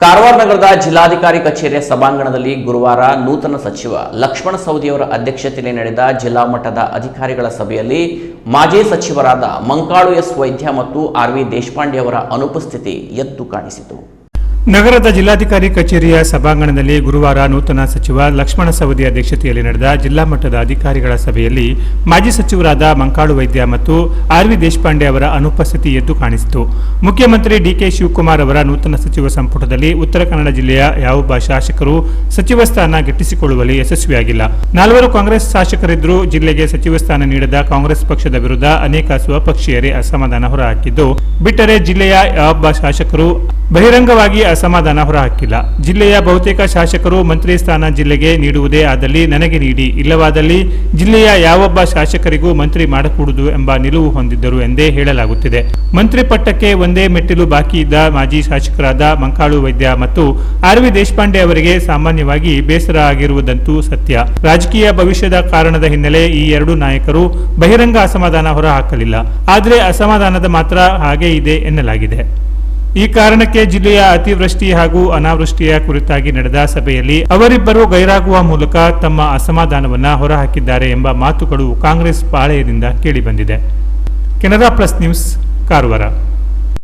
ಕಾರವಾರ ನಗರದ ಜಿಲ್ಲಾಧಿಕಾರಿ ಕಚೇರಿಯ ಸಭಾಂಗಣದಲ್ಲಿ ಗುರುವಾರ ನೂತನ ಸಚಿವ ಲಕ್ಷ್ಮಣ ಸವದಿಯವರ ಅಧ್ಯಕ್ಷತೆಯಲ್ಲಿ ನಡೆದ ಜಿಲ್ಲಾ ಮಟ್ಟದ ಅಧಿಕಾರಿಗಳ ಸಭೆಯಲ್ಲಿ ಮಾಜಿ ಸಚಿವರಾದ ಮಂಕಾಳು ಎಸ್ ವೈದ್ಯ ಮತ್ತು ಆರ್.ವಿ. ದೇಶಪಾಂಡೆ ಅವರ ಅನುಪಸ್ಥಿತಿ ಎದ್ದು ಕಾಣಿಸಿತು. ನಗರದ ಜಿಲ್ಲಾಧಿಕಾರಿ ಕಚೇರಿಯ ಸಭಾಂಗಣದಲ್ಲಿ ಗುರುವಾರ ನೂತನ ಸಚಿವ ಲಕ್ಷ್ಮಣ ಸವದಿ ಅಧ್ಯಕ್ಷತೆಯಲ್ಲಿ ನಡೆದ ಜಿಲ್ಲಾ ಮಟ್ಟದ ಅಧಿಕಾರಿಗಳ ಸಭೆಯಲ್ಲಿ ಮಾಜಿ ಸಚಿವರಾದ ಮಂಕಾಳು ವೈದ್ಯ ಮತ್ತು ಆರ್.ವಿ. ದೇಶಪಾಂಡೆ ಅವರ ಅನುಪಸ್ಥಿತಿ ಎದ್ದು ಕಾಣಿಸಿತು. ಮುಖ್ಯಮಂತ್ರಿ ಡಿ.ಕೆ. ಶಿವಕುಮಾರ್ ಅವರ ನೂತನ ಸಚಿವ ಸಂಪುಟದಲ್ಲಿ ಉತ್ತರ ಕನ್ನಡ ಜಿಲ್ಲೆಯ ಯಾವೊಬ್ಬ ಶಾಸಕರು ಸಚಿವ ಸ್ಥಾನ ಗಿಟ್ಟಿಸಿಕೊಳ್ಳುವಲ್ಲಿ ಯಶಸ್ವಿಯಾಗಿಲ್ಲ. 4 ಕಾಂಗ್ರೆಸ್ ಶಾಸಕರಿದ್ದರೂ ಜಿಲ್ಲೆಗೆ ಸಚಿವ ಸ್ಥಾನ ನೀಡದ ಕಾಂಗ್ರೆಸ್ ಪಕ್ಷದ ವಿರುದ್ಧ ಅನೇಕ ಸ್ವಪಕ್ಷೀಯರೇ ಅಸಮಾಧಾನ ಹೊರಹಾಕಿದ್ದು, ಬಿಟ್ಟರೆ ಜಿಲ್ಲೆಯ ಯಾವೊಬ್ಬ ಶಾಸಕರು ಬಹಿರಂಗವಾಗಿ ಅಸಮಾಧಾನ ಹೊರಹಾಕಿಲ್ಲ. ಜಿಲ್ಲೆಯ ಬಹುತೇಕ ಶಾಸಕರು ಮಂತ್ರಿ ಸ್ಥಾನ ಜಿಲ್ಲೆಗೆ ನೀಡುವುದೇ ಆದಲ್ಲಿ ನನಗೆ ನೀಡಿ, ಇಲ್ಲವಾದಲ್ಲಿ ಜಿಲ್ಲೆಯ ಯಾವೊಬ್ಬ ಶಾಸಕರಿಗೂ ಮಂತ್ರಿ ಮಾಡಕೂಡುದು ಎಂಬ ನಿಲುವು ಹೊಂದಿದ್ದರು ಎಂದೇ ಹೇಳಲಾಗುತ್ತಿದೆ. ಮಂತ್ರಿ ಪಟ್ಟಕ್ಕೆ ಒಂದೇ ಮೆಟ್ಟಿಲು ಬಾಕಿ ಇದ್ದ ಮಾಜಿ ಶಾಸಕರಾದ ಮಂಕಾಳು ವೈದ್ಯ ಮತ್ತು ಆರ್.ವಿ. ದೇಶಪಾಂಡೆ ಅವರಿಗೆ ಸಾಮಾನ್ಯವಾಗಿ ಬೇಸರ ಆಗಿರುವುದಂತೂ ಸತ್ಯ. ರಾಜಕೀಯ ಭವಿಷ್ಯದ ಕಾರಣದ ಹಿನ್ನೆಲೆ ಈ ಎರಡು ನಾಯಕರು ಬಹಿರಂಗ ಅಸಮಾಧಾನ ಹೊರಹಾಕಲಿಲ್ಲ. ಆದರೆ ಅಸಮಾಧಾನದ ಮಾತ್ರ ಹಾಗೇ ಇದೆ ಎನ್ನಲಾಗಿದೆ. ಈ ಕಾರಣಕ್ಕೆ ಜಿಲ್ಲೆಯ ಅತಿವೃಷ್ಟಿ ಹಾಗೂ ಅನಾವೃಷ್ಟಿಯ ಕುರಿತಾಗಿ ನಡೆದ ಸಭೆಯಲ್ಲಿ ಅವರಿಬ್ಬರು ಗೈರಾಗುವ ಮೂಲಕ ತಮ್ಮ ಅಸಮಾಧಾನವನ್ನ ಹೊರಹಾಕಿದ್ದಾರೆ ಎಂಬ ಮಾತುಗಳು ಕಾಂಗ್ರೆಸ್ ಪಾಳೆಯದಿಂದ ಕೇಳಿಬಂದಿದೆ. Canara plus news, Karwar.